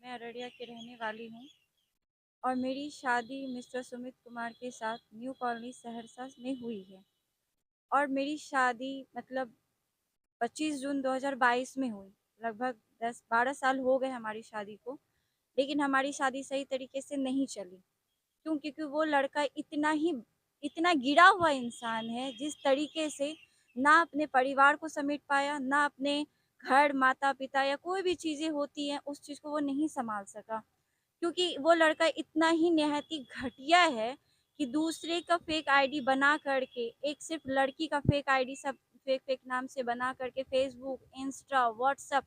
मैं अररिया की रहने वाली हूँ और मेरी शादी मिस्टर सुमित कुमार के साथ न्यू कॉलोनी सहरसा में हुई है। और मेरी शादी मतलब 25 जून 2022 में हुई। लगभग 10-12 साल हो गए हमारी शादी को, लेकिन हमारी शादी सही तरीके से नहीं चली। क्यों? क्योंकि वो लड़का इतना गिरा हुआ इंसान है, जिस तरीके से ना अपने परिवार को समेट पाया, ना अपने घर, माता-पिता या कोई भी चीज़ें होती हैं, उस चीज़ को वो नहीं सँभाल सका। क्योंकि वो लड़का इतना ही निहायत ही घटिया है कि दूसरे का फेक आईडी बना करके, एक सिर्फ लड़की का फेक आईडी सब फेक फेक नाम से बना करके फेसबुक, इंस्टा, व्हाट्सएप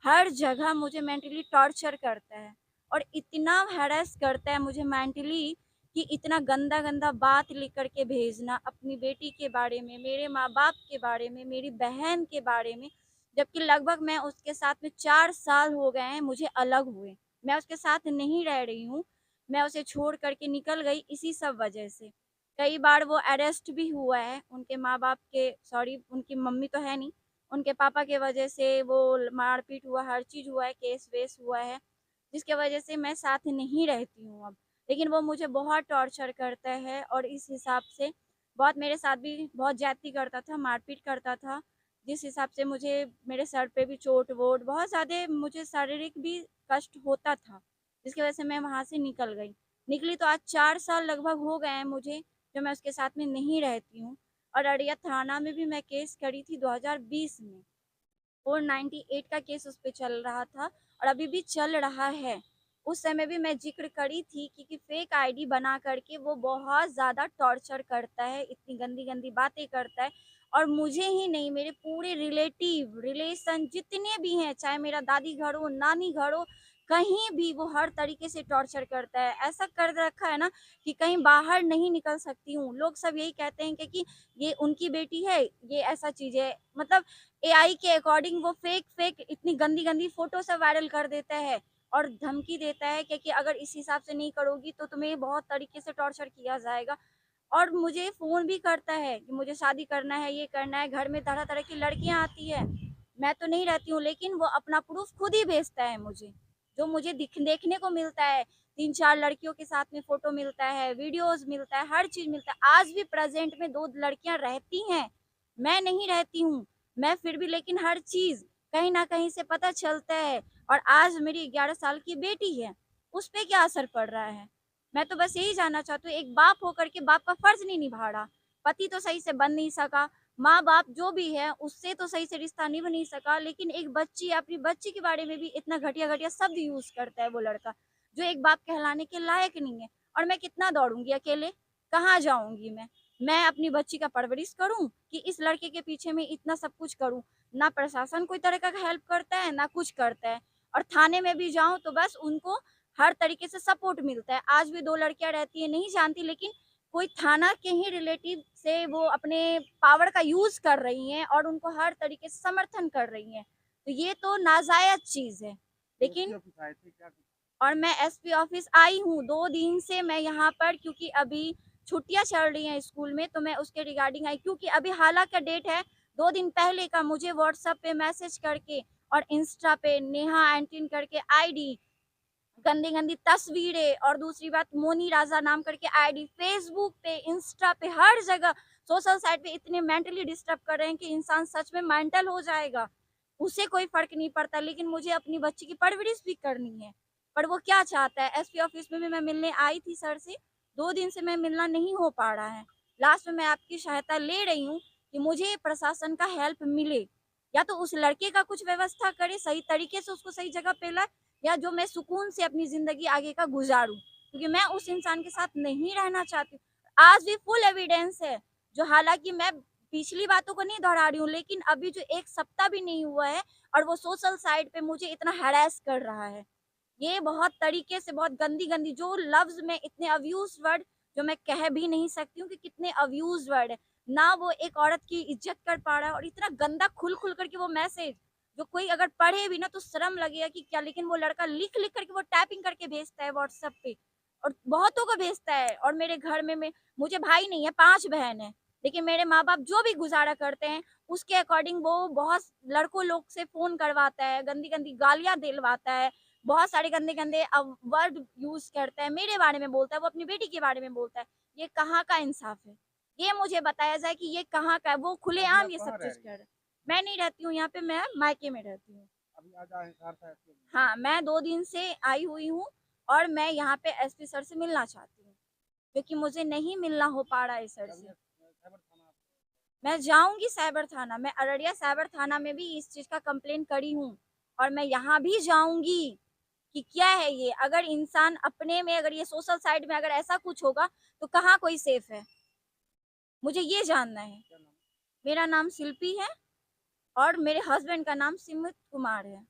हर जगह मुझे मेंटली टॉर्चर करता है। और इतना हैरेस करता है मुझे मेंटली कि इतना गंदा गंदा बात लिख करके भेजना अपनी बेटी के बारे में, मेरे माँ बाप के बारे में, मेरी बहन के बारे में। जबकि लगभग मैं उसके साथ में 4 साल हो गए हैं मुझे अलग हुए। मैं उसके साथ नहीं रह रही हूँ, मैं उसे छोड़ कर के निकल गई इसी सब वजह से। कई बार वो अरेस्ट भी हुआ है, उनके माँ-बाप के सॉरी उनकी मम्मी तो है नहीं, उनके पापा के वजह से वो मारपीट हुआ, हर चीज़ हुआ है, केस-वेस हुआ है, जिसके वजह से मैं साथ नहीं रहती हूँ अब। लेकिन वो मुझे बहुत टॉर्चर करता है और इस हिसाब से बहुत मेरे साथ भी बहुत ज़्यादती करता था, मारपीट करता था, जिस हिसाब से मुझे मेरे सर पे भी चोट-वोट बहुत ज़्यादा मुझे शारीरिक भी कष्ट होता था, जिसकी वजह से मैं वहाँ से निकल गई। निकली तो आज 4 साल लगभग हो गए हैं मुझे, जो मैं उसके साथ में नहीं रहती हूँ। और अड़िया थाना में भी मैं केस करी थी 2020 में। 498 का केस उस पे चल रहा था और अभी भी चल रहा है। उस समय भी मैं ज़िक्र करी थी कि फेक आईडी बना करके वो बहुत ज़्यादा टॉर्चर करता है, इतनी गंदी-गंदी बातें करता है और मुझे ही नहीं मेरे पूरे रिलेटिव, रिलेशन जितने भी हैं, चाहे मेरा दादी घर हो, नानी घर हो, कहीं भी वो हर तरीके से टॉर्चर करता है। ऐसा कर रखा है ना कि कहीं बाहर नहीं निकल सकती हूँ। लोग सब यही कहते हैं कि ये उनकी बेटी है, ये ऐसा चीज़ है। मतलब एआई के अकॉर्डिंग वो फेक फेक इतनी गंदी-गंदी फ़ोटो सब वायरल कर देता है और धमकी देता है कि अगर इस हिसाब से नहीं करोगी तो तुम्हें बहुत तरीके से टॉर्चर किया जाएगा। और मुझे फ़ोन भी करता है कि मुझे शादी करना है, ये करना है, घर में तरह-तरह की लड़कियाँ आती है। मैं तो नहीं रहती हूँ लेकिन वो अपना प्रूफ़ खुद ही भेजता है मुझे। जो मुझे देखने को मिलता है, 3-4 लड़कियों के साथ में फ़ोटो मिलता है, वीडियोज़ मिलता है, हर चीज़ मिलता है। आज भी प्रेज़ेंट में 2 लड़कियाँ रहती हैं, मैं नहीं रहती हूँ। मैं फिर भी लेकिन हर चीज़ कहीं न कहीं से पता चलता है और आज मेरी 11 साल की बेटी है, उस पे क्या असर पड़ रहा है? मैं तो बस यही जानना चाहती हूँ, एक बाप होकर के बाप का फ़र्ज़ नहीं निभा रहा। पति तो सही से बन नहीं सका, माँ-बाप जो भी है, उससे तो सही से रिश्ता निभ नहीं सका, लेकिन एक बच्ची अपनी बच्ची के बारे में भी इतना घटिया-घटिया शब्द यूज़ करता है वो लड़का, जो एक बाप कहलाने के लायक नहीं है। और मैं कितना दौड़ूँगी अकेले? कहाँ जाऊँगी मैं? मैं अपनी बच्ची का परवरिश करूँ कि इस लड़के के पीछे मैं इतना सब कुछ करूँ? ना प्रशासन कोई तरह का हेल्प करता है, ना कुछ करता है और थाने में भी जाऊँ तो बस उनको हर तरीके से सपोर्ट मिलता है। आज भी 2 लड़कियाँ रहती हैं, नहीं जानती लेकिन कोई थाना के ही रिलेटिव से वो अपने पावर का यूज़ कर रही हैं और उनको हर तरीके से समर्थन कर रही हैं। तो ये तो नाजायज़ चीज़ है। लेकिन और मैं एसपी ऑफ़िस आई हूँ, 2 दिन से मैं यहाँ पर क्योंकि अभी छुट्टियाँ चल रही हैं स्कूल में, तो मैं उसके रिगार्डिंग आई क्योंकि अभी हाल का डेट है, 2 दिन पहले का मुझे व्हाट्सएप पे मैसेज करके और इंस्टा पे नेहा एंटीन करके आईडी, गंदी-गंदी तस्वीरें और दूसरी बात मोनी राजा नाम करके आईडी, फ़ेसबुक पे, इंस्टा पे, हर जगह सोशल साइट पे इतने मेंटली डिस्टर्ब कर रहे हैं कि इंसान सच में मेंटल हो जाएगा। उसे कोई फ़र्क नहीं पड़ता लेकिन मुझे अपनी बच्ची की परवरिश भी करनी है। पर वो क्या चाहता है एसपी ऑफ़िस में भी मैं मिलने आई थी सर से, 2 दिन से मैं मिलना नहीं हो पा रहा है। लास्ट में मैं आपकी सहायता ले रही हूँ कि मुझे प्रशासन का हेल्प मिले। या तो उस लड़के का कुछ व्यवस्था करे, सही तरीके से उसको सही जगह पे लाए या जो मैं सुकून से अपनी ज़िंदगी आगे का गुज़ारूँ। क्योंकि मैं उस इंसान के साथ नहीं रहना चाहती हूँ। आज भी फुल एविडेंस है, जो हालाँकि मैं पिछली बातों को नहीं दोहरा रही हूँ, लेकिन अभी जो 1 सप्ताह भी नहीं हुआ है और वो सोशल साइट पे मुझे इतना हैरेस कर रहा है। ये बहुत तरीके से बहुत गंदी-गंदी जो लफ्ज़ में इतने अब्यूज़ वर्ड जो मैं कह भी नहीं सकती हूँ कि कितने अब्यूज़ वर्ड हैं। ना वो एक औरत की इज़्ज़त कर पा रहा है और इतना गंदा खुल-खुल कर के वो मैसेज जो कोई अगर पढ़े भी ना तो शर्म लगेगा कि क्या लेकिन वो लड़का लिख-लिख करके वो टाइपिंग करके भेजता है व्हाट्सएप पे और बहुतों को भेजता है और मेरे घर में मैं मुझे भाई नहीं है, 5 बहन हैं। लेकिन मेरे माँ-बाप जो भी गुज़ारा करते हैं, उसके अकॉर्डिंग वो बहुत लड़कों लोग से फ़ोन करवाता है, गंदी-गंदी गालियाँ दिलवाता है। बहुत सारे गंदे-गंदे वर्ड यूज़ करता है, मेरे बारे में बोलता है, वो अपनी बेटी के बारे में बोलता है। ये कहाँ का इंसाफ़ है? ये मुझे बताया जाए कि ये कहाँ का है? वो अभी खुलेआम आप ये सब कहाँ रह चीज़ रही कर हैं? रहा है। मैं नहीं रहती हूँ यहाँ पे, मैं मायके में रहती हूँ। अभी आज आए घर से ऐसे हाँ, मैं 2 दिन से आई हुई हूँ और मैं यहाँ पे एसपी सर से मिलना चाहती हूँ, क्योंकि मुझे नहीं मिलना हो पा रहा है सर अभी से। साइबर थाना मैं जाऊँगी साइबर थाना, मैं अररिया साइबर थाना में भी इस चीज़ का कंप्लेंट करी हूँ और मैं यहाँ भी जाऊँगी कि क्या है ये? अगर इंसान अपने में अगर ये सोशल साइट में अगर ऐसा कुछ होगा, तो कहाँ कोई सेफ है? मुझे ये जानना है। क्या नाम? मेरा नाम शिल्पी है और मेरे हस्बैंड का नाम सिमित कुमार है।